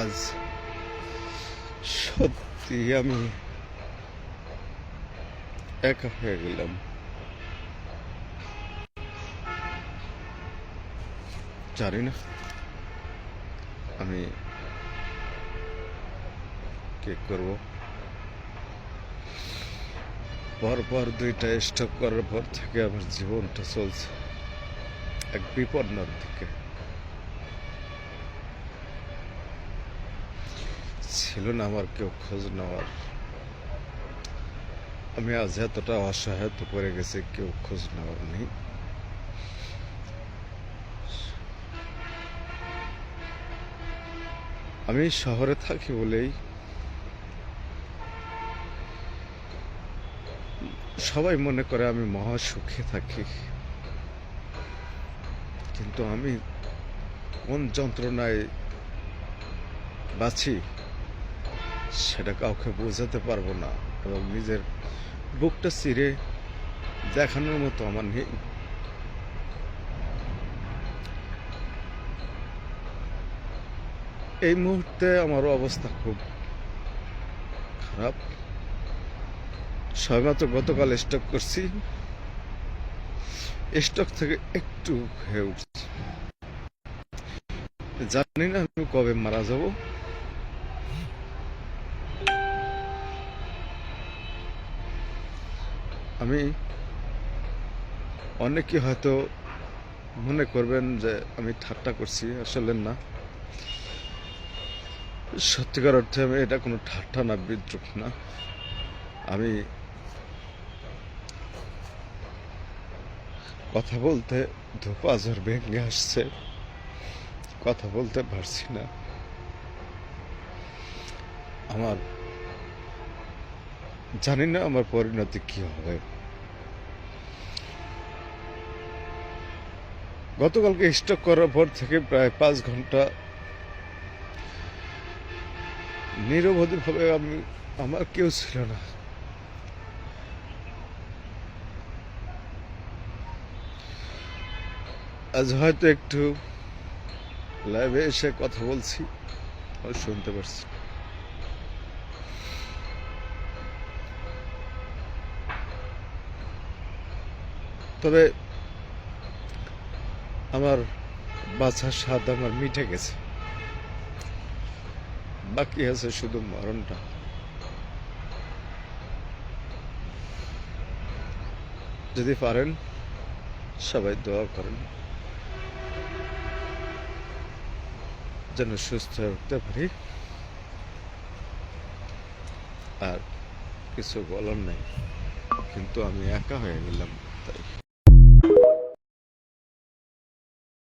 আজ সত্যি আমি একা হয়ে গেলাম। জানি না আমি কি করব। পরপর দুইটা স্টক করার পর থেকে আমার জীবনটা চলছে এক বিপন্নর দিকে। ছিল না আমার কেউ খোঁজ নেওয়ার। আমি আজ এতটা অসহায়ত পড়ে গেছি, কেউ খোঁজ নেওয়ার নেই। আমি শহরে থাকি বলেই সবাই মনে করে আমি মহা সুখে থাকি, কিন্তু আমি কোন যন্ত্রণায় বাঁচি সেটা কাউকে বোঝাতে পারবো না, এবং নিজের বুকটা চিরে দেখানোর মতো আমার নেই। এই মুহূর্তে আমার অবস্থা খুব খারাপ। সবেমাত্র গতকাল স্টক করছি, স্টক থেকে একটু হয়ে উঠছি। জানি না আমি কবে মারা যাব। আমি অনেকে হয়তো মনে করবেন যে আমি ঠাট্টা করছি, আসলে না। সত্যিকার অর্থে আমি এটা কোনো ঠাট্টা না, বিদ্রুপ না। আমি কথা বলতে ধোপাঝড় ভেঙে আসছে, কথা বলতে পারছি না। আমার জানি না আমার পরিণতি কি হবে। গতকালকে স্টক করার পর থেকে প্রায় 5 ঘন্টা নিরবধিভাবে আমার কেউ ছিল না। আজ হয়তো একটু লাইভে এসে কথা বলছি, শুনতে পারছি। তবে আমার বাঁচার স্বাদ আমার মিটে গেছে, বাকি আছে শুধু মরণটা। যদি পারেন সবাই দোয়া করেন যেন সুস্থ হয়ে উঠতে পারি। আর কিছু বলার নাই, কিন্তু আমি একা হয়ে গেলাম তাই।